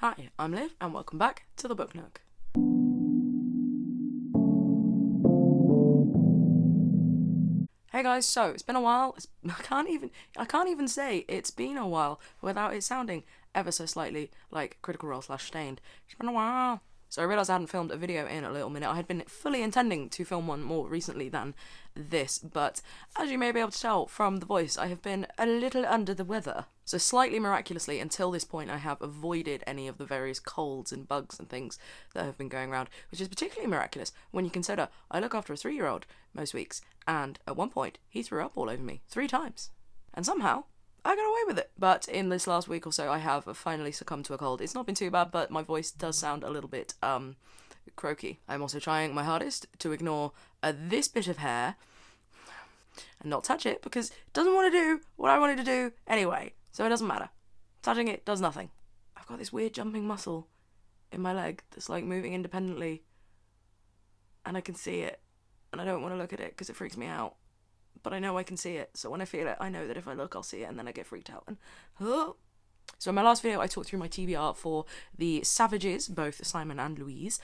Hi, I'm Liv, and welcome back to the Book Nook. Hey guys, so it's been a while. I can't even say it's been a while without it sounding ever so slightly like Critical Role / Stained. It's been a while. So I realised I hadn't filmed a video in a little minute. I had been fully intending to film one more recently than this, but as you may be able to tell from the voice, I have been a little under the weather. So slightly miraculously, until this point, I have avoided any of the various colds and bugs and things that have been going around, which is particularly miraculous when you consider I look after a 3-year-old most weeks, and at one point, he threw up all over me 3 times. And somehow, I got away with it. But in this last week or so, I have finally succumbed to a cold. It's not been too bad, but my voice does sound a little bit, croaky. I'm also trying my hardest to ignore this bit of hair and not touch it, because it doesn't want to do what I wanted to do anyway. So it doesn't matter. Touching it does nothing. I've got this weird jumping muscle in my leg that's like moving independently, and I can see it, and I don't want to look at it because it freaks me out. But I know I can see it, so when I feel it, I know that if I look, I'll see it, and then I get freaked out. And So in my last video, I talked through my TBR for The Savages, both Simon and Louise,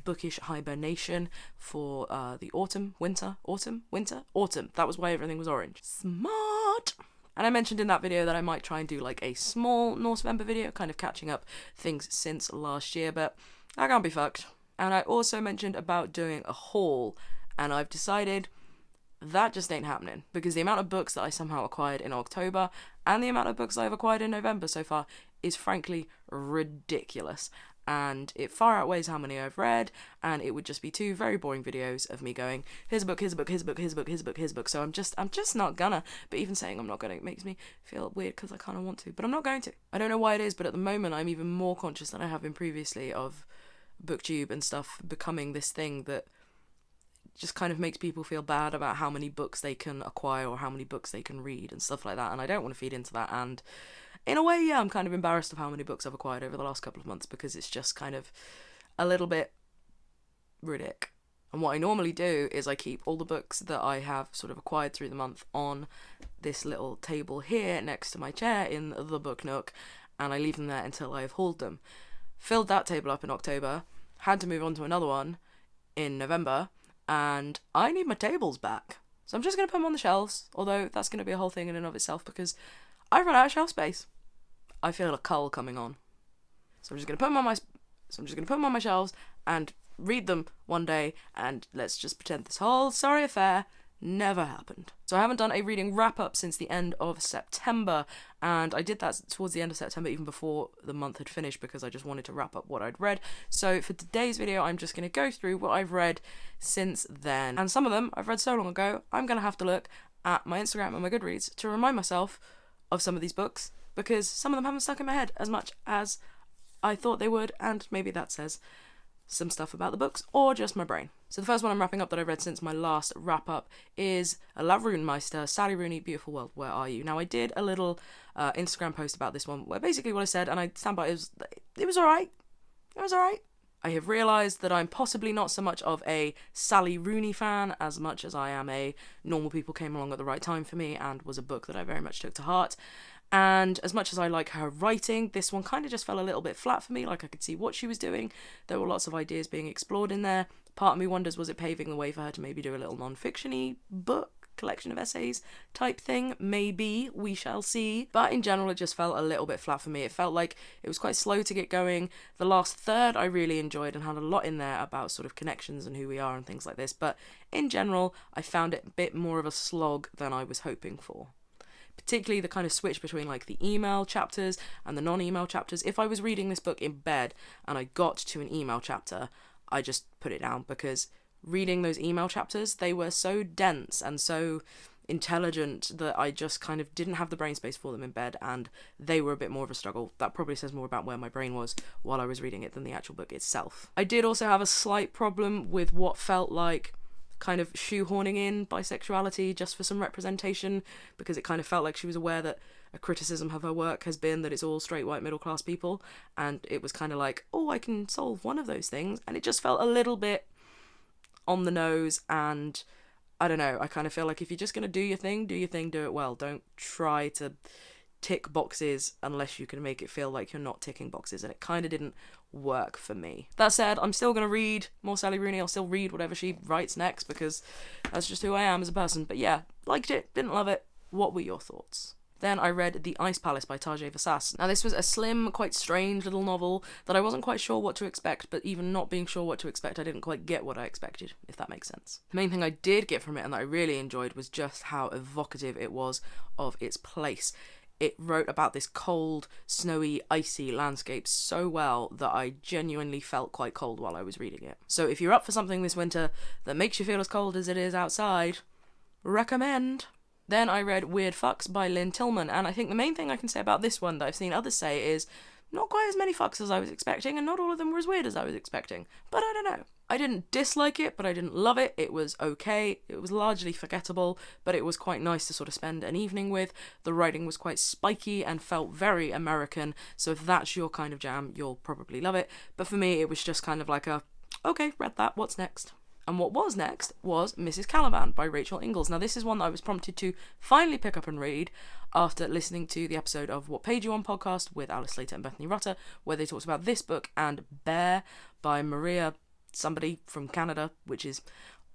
bookish hibernation for the autumn. That was why everything was orange. Smart! And I mentioned in that video that I might try and do like a small Norse-Vember video, kind of catching up things since last year, but I can't be fucked. And I also mentioned about doing a haul, and I've decided that just ain't happening, because the amount of books that I somehow acquired in October and the amount of books I've acquired in November so far is frankly ridiculous, and it far outweighs how many I've read, and it would just be 2 very boring videos of me going, here's a book, here's a book, here's a book, here's a book, here's a book, here's a book. So I'm just not gonna. But even saying I'm not gonna, it makes me feel weird because I kind of want to, but I'm not going to. I don't know why it is, but at the moment I'm even more conscious than I have been previously of BookTube and stuff becoming this thing that just kind of makes people feel bad about how many books they can acquire or how many books they can read and stuff like that, and I don't want to feed into that. And in a way, yeah, I'm kind of embarrassed of how many books I've acquired over the last couple of months, because it's just kind of a little bit ridiculous. And what I normally do is I keep all the books that I have sort of acquired through the month on this little table here next to my chair in the Book Nook, and I leave them there until I have hauled them. Filled that table up in October, had to move on to another one in November, and I need my tables back. So I'm just going to put them on the shelves, although that's going to be a whole thing in and of itself, because I've run out of shelf space. I feel a cull coming on. So I'm just going to put them on my shelves and read them one day, and let's just pretend this whole sorry affair never happened. So I haven't done a reading wrap-up since the end of September, and I did that towards the end of September, even before the month had finished, because I just wanted to wrap up what I'd read. So for today's video, I'm just going to go through what I've read since then. And some of them I've read so long ago, I'm going to have to look at my Instagram and my Goodreads to remind myself of some of these books, because some of them haven't stuck in my head as much as I thought they would, and maybe that says some stuff about the books, or just my brain. So the first one I'm wrapping up that I've read since my last wrap-up is La Runemeister, Sally Rooney, Beautiful World, Where Are You? Now, I did a little Instagram post about this one, where basically what I said, and I stand by it, was alright. It was alright. I have realised that I'm possibly not so much of a Sally Rooney fan as much as I am a Normal People Came Along at the Right Time for me, and was a book that I very much took to heart. And as much as I like her writing, this one kind of just fell a little bit flat for me. Like, I could see what she was doing. There were lots of ideas being explored in there. Part of me wonders, was it paving the way for her to maybe do a little non-fiction-y book, collection of essays type thing? Maybe, we shall see. But in general, it just felt a little bit flat for me. It felt like it was quite slow to get going. The last third I really enjoyed and had a lot in there about sort of connections and who we are and things like this. But in general, I found it a bit more of a slog than I was hoping for. Particularly the kind of switch between like the email chapters and the non-email chapters. If I was reading this book in bed and I got to an email chapter, I just put it down, because reading those email chapters, they were so dense and so intelligent that I just kind of didn't have the brain space for them in bed, and they were a bit more of a struggle. That probably says more about where my brain was while I was reading it than the actual book itself. I did also have a slight problem with what felt like kind of shoehorning in bisexuality just for some representation, because it kind of felt like she was aware that a criticism of her work has been that it's all straight white middle class people, and it was kind of like, oh, I can solve one of those things, and it just felt a little bit on the nose. And I don't know, I kind of feel like if you're just going to do your thing, do it well. Don't try to tick boxes unless you can make it feel like you're not ticking boxes, and it kind of didn't work for me. That said, I'm still going to read more Sally Rooney. I'll still read whatever she writes next because that's just who I am as a person. But yeah, liked it, didn't love it. What were your thoughts? Then I read The Ice Palace by Tajay Vassas. Now this was a slim, quite strange little novel that I wasn't quite sure what to expect, but even not being sure what to expect, I didn't quite get what I expected, if that makes sense. The main thing I did get from it and that I really enjoyed was just how evocative it was of its place. It wrote about this cold, snowy, icy landscape so well that I genuinely felt quite cold while I was reading it. So if you're up for something this winter that makes you feel as cold as it is outside, recommend. Then I read Weird Fucks by Lynn Tillman, and I think the main thing I can say about this one that I've seen others say is not quite as many fucks as I was expecting, and not all of them were as weird as I was expecting. But I don't know. I didn't dislike it, but I didn't love it. It was okay. It was largely forgettable, but it was quite nice to sort of spend an evening with. The writing was quite spiky and felt very American, so if that's your kind of jam, you'll probably love it. But for me, it was just kind of like a, okay, read that, what's next? And what was next was Mrs. Caliban by Rachel Ingalls. Now this is one that I was prompted to finally pick up and read after listening to the episode of What Page You On podcast with Alice Slater and Bethany Rutter, where they talked about this book and Bear by Maria somebody from Canada, which is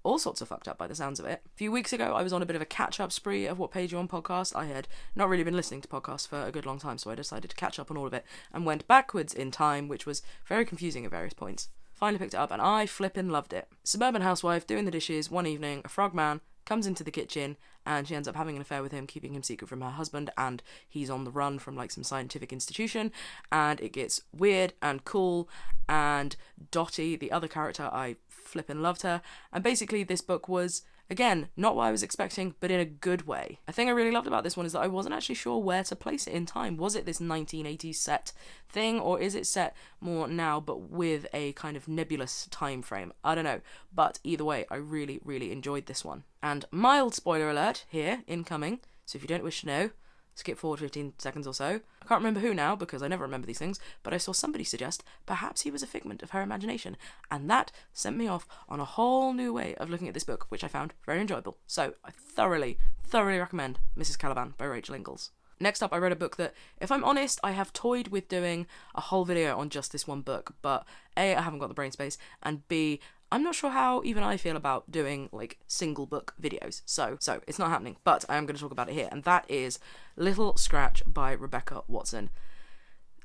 all sorts of fucked up by the sounds of it. A few weeks ago, I was on a bit of a catch-up spree of What Page You On podcast. I had not really been listening to podcasts for a good long time, so I decided to catch up on all of it and went backwards in time, which was very confusing at various points. Finally picked it up and I flippin' loved it. Suburban housewife doing the dishes one evening, a frog man comes into the kitchen and she ends up having an affair with him, keeping him secret from her husband, and he's on the run from like some scientific institution, and it gets weird and cool, and Dottie, the other character, I flippin' loved her, and basically this book was, again, not what I was expecting, but in a good way. A thing I really loved about this one is that I wasn't actually sure where to place it in time. Was it this 1980s set thing, or is it set more now, but with a kind of nebulous time frame? I don't know. But either way, I really, really enjoyed this one. And mild spoiler alert here, incoming, so if you don't wish to know, skip forward 15 seconds or so. I can't remember who now, because I never remember these things, but I saw somebody suggest perhaps he was a figment of her imagination, and that sent me off on a whole new way of looking at this book, which I found very enjoyable. So I thoroughly, thoroughly recommend Mrs. Caliban by Rachel Ingalls. Next up, I read a book that, if I'm honest, I have toyed with doing a whole video on just this one book, but A, I haven't got the brain space, and B, I'm not sure how even I feel about doing, like, single book videos. So it's not happening, but I am going to talk about it here, and that is Little Scratch by Rebecca Watson.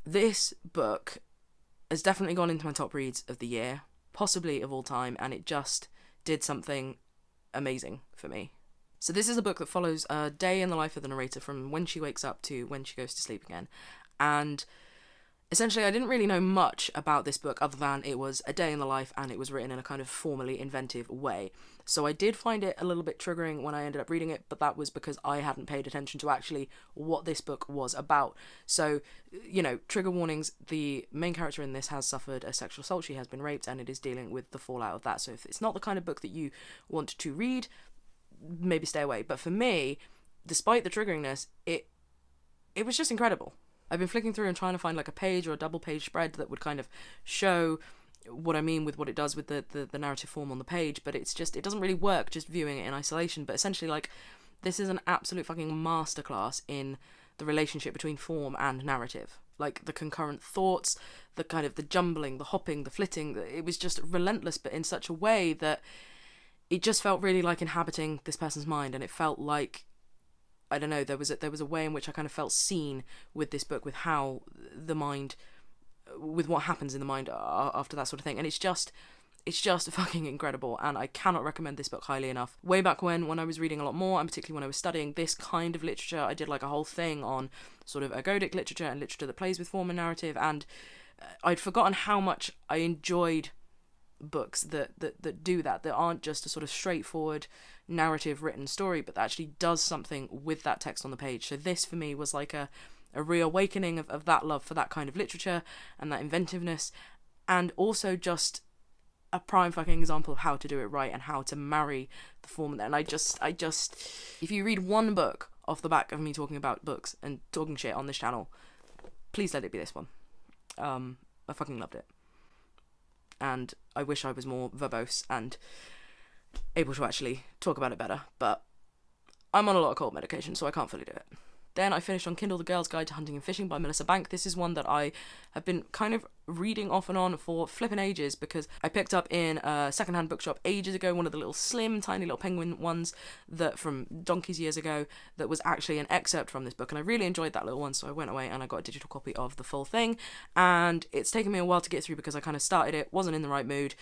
This book has definitely gone into my top reads of the year, possibly of all time, and it just did something amazing for me. So this is a book that follows a day in the life of the narrator from when she wakes up to when she goes to sleep again. And essentially, I didn't really know much about this book other than it was a day in the life and it was written in a kind of formally inventive way. So I did find it a little bit triggering when I ended up reading it, but that was because I hadn't paid attention to actually what this book was about. So, you know, trigger warnings, the main character in this has suffered a sexual assault, she has been raped, and it is dealing with the fallout of that. So if it's not the kind of book that you want to read, maybe stay away. But for me, despite the triggeringness, it was just incredible. I've been flicking through and trying to find like a page or a double page spread that would kind of show what I mean with what it does with the narrative form on the page, but it's just, it doesn't really work just viewing it in isolation. But essentially, like, this is an absolute fucking masterclass in the relationship between form and narrative. Like, the concurrent thoughts, the kind of the jumbling, the hopping, the flitting, it was just relentless, but in such a way that it just felt really like inhabiting this person's mind, and it felt like, I don't know, there was a way in which I kind of felt seen with this book, with how the mind, with what happens in the mind after that sort of thing, and it's just fucking incredible, and I cannot recommend this book highly enough. Way back when I was reading a lot more, and particularly when I was studying this kind of literature, I did like a whole thing on sort of ergodic literature and literature that plays with form and narrative, and I'd forgotten how much I enjoyed books that do that aren't just a sort of straightforward narrative written story, but that actually does something with that text on the page. So this for me was like a reawakening of that love for that kind of literature and that inventiveness, and also just a prime fucking example of how to do it right and how to marry the form there. And I just if you read one book off the back of me talking about books and talking shit on this channel, please let it be this one. I fucking loved it. And I wish I was more verbose and able to actually talk about it better, but I'm on a lot of cold medication, so I can't fully do it. Then I finished on Kindle The Girl's Guide to Hunting and Fishing by Melissa Bank. This is one that I have been kind of reading off and on for flipping ages, because I picked up in a secondhand bookshop ages ago one of the little slim, tiny little penguin ones that from donkeys years ago that was actually an excerpt from this book, and I really enjoyed that little one, so I went away and I got a digital copy of the full thing, and it's taken me a while to get through because I kind of started it, wasn't in the right mood,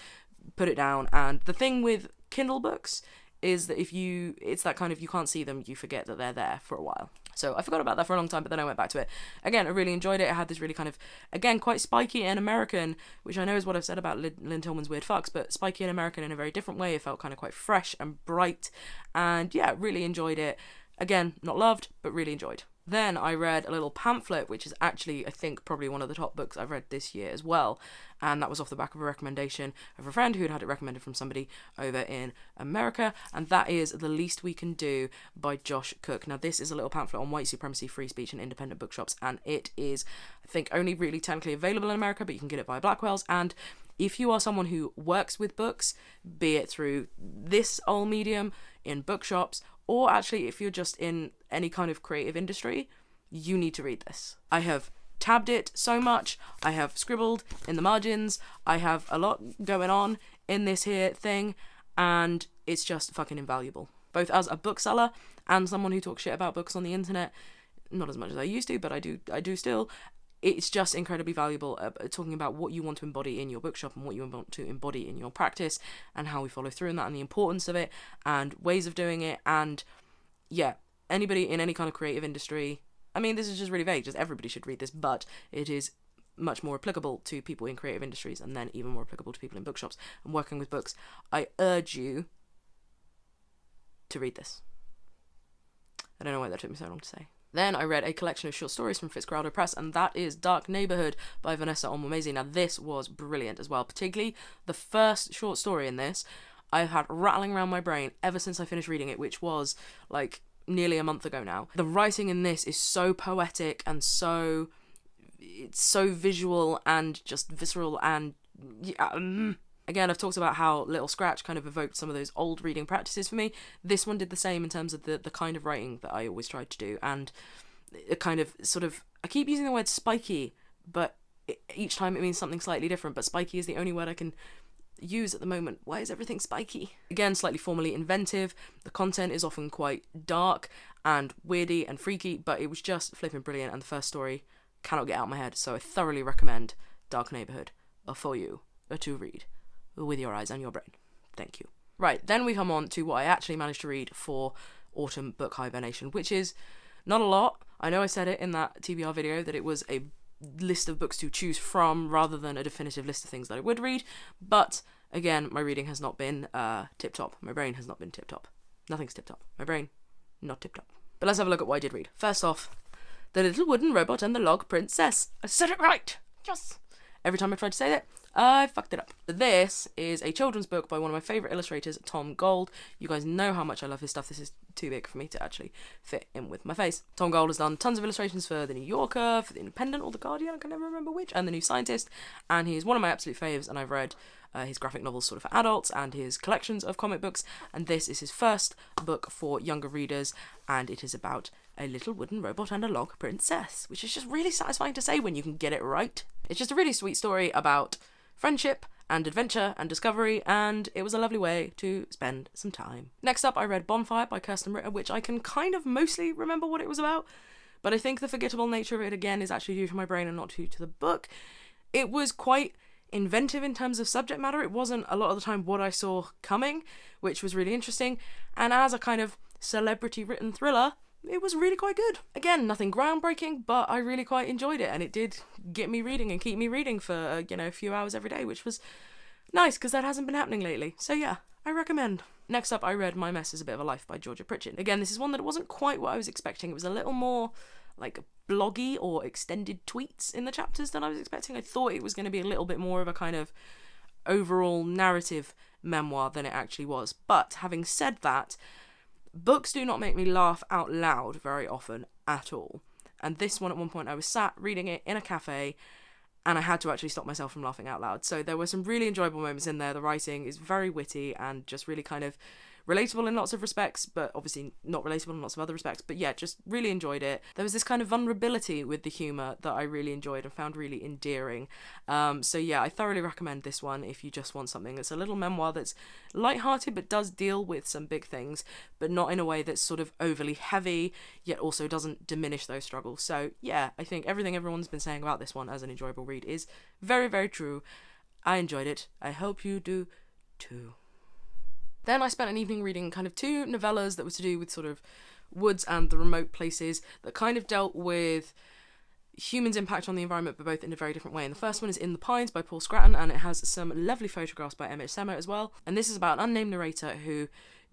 put it down. And the thing with Kindle books is that it's that kind of, you can't see them, you forget that they're there for a while. So I forgot about that for a long time, but then I went back to it. Again, I really enjoyed it. It had this really kind of, again, quite spiky and American, which I know is what I've said about Lynn Tillman's Weird Fucks, but spiky and American in a very different way. It felt kind of quite fresh and bright, and yeah, really enjoyed it. Again, not loved, but really enjoyed. Then I read a little pamphlet, which is actually, I think, probably one of the top books I've read this year as well. And that was off the back of a recommendation of a friend who had had it recommended from somebody over in America. And that is The Least We Can Do by Josh Cook. Now, this is a little pamphlet on white supremacy, free speech, and independent bookshops. And it is, I think, only really technically available in America, but you can get it via Blackwell's. And if you are someone who works with books, be it through this old medium in bookshops, or actually if you're just in any kind of creative industry, you need to read this. I have tabbed it so much, I have scribbled in the margins, I have a lot going on in this here thing, and it's just fucking invaluable. Both as a bookseller and someone who talks shit about books on the internet, not as much as I used to, but I do still. It's just incredibly valuable, talking about what you want to embody in your bookshop and what you want to embody in your practice and how we follow through in that and the importance of it and ways of doing it. And yeah, anybody in any kind of creative industry, I mean, this is just really vague, just everybody should read this, but it is much more applicable to people in creative industries and then even more applicable to people in bookshops and working with books. I urge you to read this. I don't know why that took me so long to say. Then I read a collection of short stories from Fitzcarraldo Press, and that is Dark Neighborhood by Vanessa Onwumezi. Now, this was brilliant as well, particularly the first short story in this. I've had rattling around my brain ever since I finished reading it, which was like nearly a month ago now. The writing in this is so poetic and it's so visual and just visceral and Again, I've talked about how Little Scratch kind of evoked some of those old reading practices for me. This one did the same in terms of the kind of writing that I always tried to do. And it kind of sort of, I keep using the word spiky, but each time it means something slightly different. But spiky is the only word I can use at the moment. Why is everything spiky? Again, slightly formally inventive. The content is often quite dark and weirdy and freaky, but it was just flipping brilliant. And the first story cannot get out of my head. So I thoroughly recommend Dark Neighborhood for you to read with your eyes and your brain. Thank you. Right, then we come on to what I actually managed to read for autumn book hibernation, which is not a lot. I know I said it in that TBR video that it was a list of books to choose from rather than a definitive list of things that I would read, but again, my reading has not been tip-top. My brain has not been tip-top. Nothing's tip-top. My brain, not tip-top. But let's have a look at what I did read. First off, The Little Wooden Robot and the Log Princess. I said it right! Yes! Every time I tried to say that, I fucked it up. This is a children's book by one of my favourite illustrators, Tom Gold. You guys know how much I love his stuff. This is too big for me to actually fit in with my face. Tom Gold has done tons of illustrations for The New Yorker, for The Independent, or The Guardian, I can never remember which, and The New Scientist, and he is one of my absolute faves, and I've read his graphic novels sort of for adults and his collections of comic books, and this is his first book for younger readers, and it is about a little wooden robot and a log princess, which is just really satisfying to say when you can get it right. It's just a really sweet story about friendship and adventure and discovery, and it was a lovely way to spend some time. Next up, I read Bonfire by Kirsten Ritter, which I can kind of mostly remember what it was about, but I think the forgettable nature of it, again, is actually due to my brain and not due to the book. It was quite inventive in terms of subject matter. It wasn't a lot of the time what I saw coming, which was really interesting, and as a kind of celebrity written thriller, it was really quite good. Again, nothing groundbreaking, but I really quite enjoyed it, and it did get me reading and keep me reading for, a few hours every day, which was nice, because that hasn't been happening lately. So yeah, I recommend. Next up, I read My Mess is a Bit of a Life by Georgia Pritchett. Again, this is one that wasn't quite what I was expecting. It was a little more like bloggy or extended tweets in the chapters than I was expecting. I thought it was going to be a little bit more of a kind of overall narrative memoir than it actually was. But having said that, books do not make me laugh out loud very often at all. And this one, at one point, I was sat reading it in a cafe and I had to actually stop myself from laughing out loud. So there were some really enjoyable moments in there. The writing is very witty and just really kind of relatable in lots of respects, but obviously not relatable in lots of other respects. But yeah, just really enjoyed it. There was this kind of vulnerability with the humour that I really enjoyed and found really endearing. So yeah, I thoroughly recommend this one if you just want something that's a little memoir that's lighthearted but does deal with some big things, but not in a way that's sort of overly heavy, yet also doesn't diminish those struggles. So yeah, I think everything everyone's been saying about this one as an enjoyable read is very, very true. I enjoyed it. I hope you do too. Then I spent an evening reading kind of 2 novellas that were to do with sort of woods and the remote places that kind of dealt with humans' impact on the environment, but both in a very different way. And the first one is In the Pines by Paul Scratton, and it has some lovely photographs by Emmett Semmer as well. And this is about an unnamed narrator who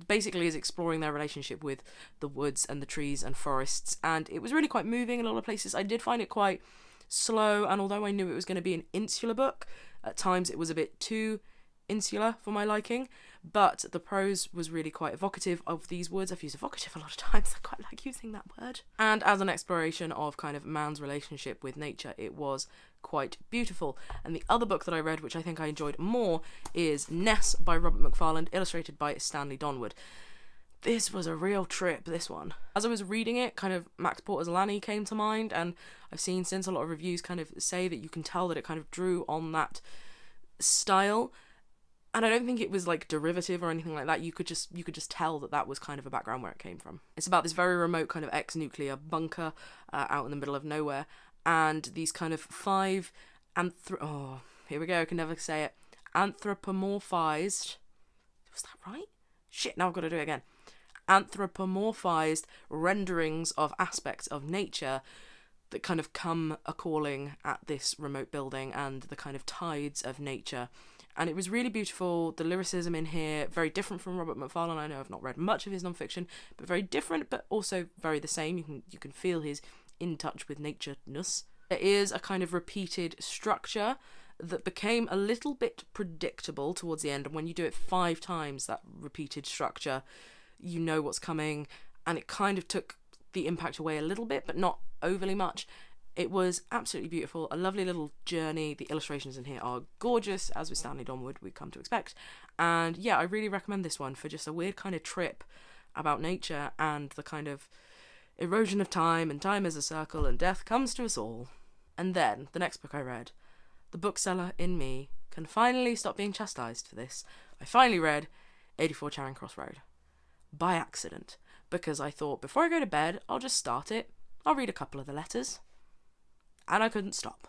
basically is exploring their relationship with the woods and the trees and forests, and it was really quite moving in a lot of places. I did find it quite slow, and although I knew it was going to be an insular book, at times it was a bit too insular for my liking, but the prose was really quite evocative of these woods. I've used evocative a lot of times, I quite like using that word. And as an exploration of kind of man's relationship with nature, it was quite beautiful. And the other book that I read, which I think I enjoyed more, is Ness by Robert McFarland, illustrated by Stanley Donwood. This was a real trip, this one. As I was reading it, kind of Max Porter's Lanny came to mind, and I've seen since a lot of reviews kind of say that you can tell that it kind of drew on that style. And I don't think it was like derivative or anything like that. You could just tell that that was kind of a background where it came from. It's about this very remote kind of ex-nuclear bunker out in the middle of nowhere, and these kind of 5 here we go, I can never say it. Anthropomorphized. Was that right? Shit, now I've got to do it again. Anthropomorphized renderings of aspects of nature that kind of come a-calling at this remote building, and the kind of tides of nature. And it was really beautiful. The lyricism in here, very different from Robert McFarlane. I know I've not read much of his non-fiction, but very different, but also very the same. You can feel his in touch with nature-ness. There is a kind of repeated structure that became a little bit predictable towards the end, and when you do it 5 times, that repeated structure, you know what's coming, and it kind of took the impact away a little bit, but not overly much. It was absolutely beautiful, a lovely little journey. The illustrations in here are gorgeous, as with Stanley Donwood we've come to expect. And yeah, I really recommend this one for just a weird kind of trip about nature and the kind of erosion of time, and time is a circle and death comes to us all. And then, the next book I read, the bookseller in me can finally stop being chastised for this. I finally read 84 Charing Cross Road. By accident. Because I thought, before I go to bed, I'll just start it. I'll read a couple of the letters. And I couldn't stop.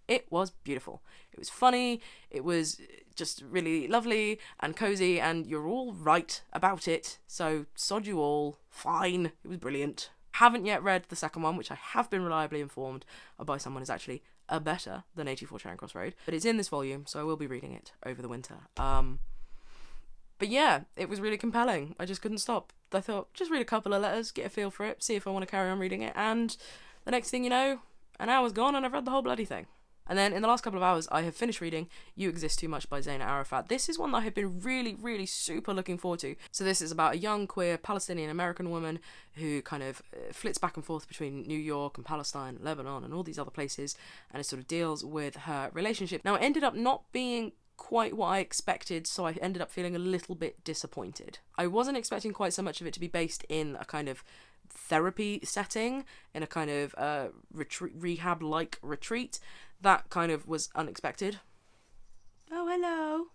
It was beautiful. It was funny. It was just really lovely and cozy, and you're all right about it. So sod you all. Fine. It was brilliant. Haven't yet read the second one, which I have been reliably informed by someone is actually better than 84 Charing Cross Road. But it's in this volume, so I will be reading it over the winter. But yeah, it was really compelling. I just couldn't stop. I thought, just read a couple of letters, get a feel for it, see if I want to carry on reading it, and the next thing you know, an hour's gone and I've read the whole bloody thing. And then in the last couple of hours, I have finished reading You Exist Too Much by Zaina Arafat. This is one that I have been really, really super looking forward to. So this is about a young, queer, Palestinian-American woman who kind of flits back and forth between New York and Palestine, Lebanon, and all these other places, and it sort of deals with her relationship. Now, it ended up not being quite what I expected, so I ended up feeling a little bit disappointed. I wasn't expecting quite so much of it to be based in a kind of therapy setting, in a kind of rehab-like retreat. That kind of was unexpected. Oh, hello.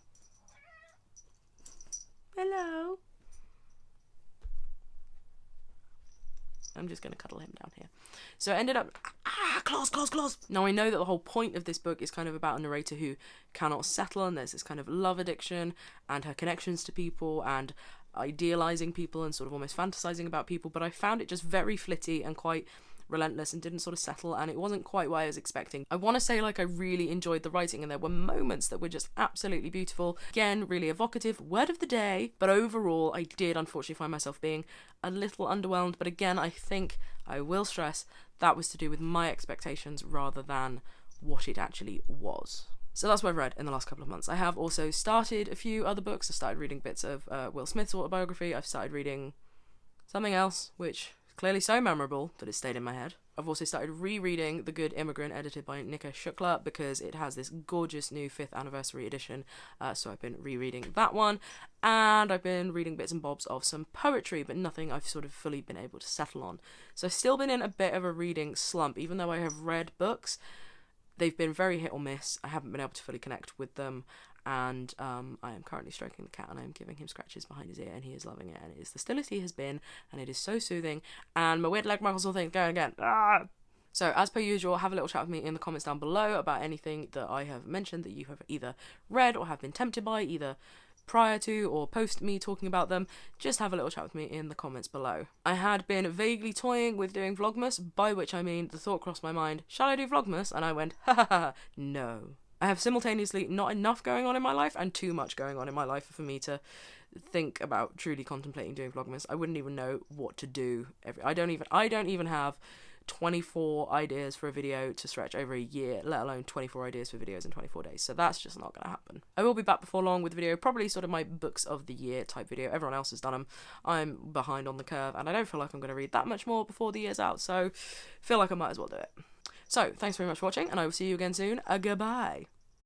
Hello. I'm just going to cuddle him down here. So it ended up... claws. Now, I know that the whole point of this book is kind of about a narrator who cannot settle, and there's this kind of love addiction, and her connections to people, and idealising people, and sort of almost fantasising about people, but I found it just very flitty and quite relentless and didn't sort of settle, and it wasn't quite what I was expecting. I want to say, like, I really enjoyed the writing, and there were moments that were just absolutely beautiful. Again, really evocative, word of the day, but overall I did unfortunately find myself being a little underwhelmed. But again, I think I will stress that was to do with my expectations rather than what it actually was. So that's what I've read in the last couple of months. I have also started a few other books. I started reading bits of Will Smith's autobiography. I've started reading something else, which clearly so memorable that it stayed in my head. I've also started rereading The Good Immigrant, edited by Nika Shukla, because it has this gorgeous new 5th anniversary edition, so I've been rereading that one, and I've been reading bits and bobs of some poetry, but nothing I've sort of fully been able to settle on. So I've still been in a bit of a reading slump, even though I have read books. They've been very hit or miss. I haven't been able to fully connect with them, and I am currently stroking the cat, and I am giving him scratches behind his ear, and he is loving it, and it is the stillest he has been, and it is so soothing, and my weird leg muscle thing going again. Ah! So, as per usual, have a little chat with me in the comments down below about anything that I have mentioned that you have either read or have been tempted by, either prior to or post me talking about them. Just have a little chat with me in the comments below. I had been vaguely toying with doing Vlogmas, by which I mean the thought crossed my mind, shall I do Vlogmas? And I went, ha ha ha, no. I have simultaneously not enough going on in my life and too much going on in my life for me to think about truly contemplating doing Vlogmas. I wouldn't even know what to do. I don't even have 24 ideas for a video to stretch over a year, let alone 24 ideas for videos in 24 days. So that's just not going to happen. I will be back before long with a video, probably sort of my books of the year type video. Everyone else has done them. I'm behind on the curve, and I don't feel like I'm going to read that much more before the year's out, so feel like I might as well do it. So, thanks very much for watching, and I will see you again soon. Goodbye.